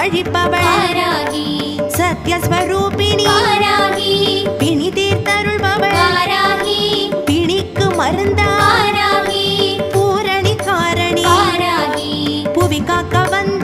அழிப்பவள் சத்யஸ்வரூபிணி பிணி தீர்த்தருள்பவள் பிணிக்கு மருந்தாய் பூரணி காரணி புவி காக்க வந்த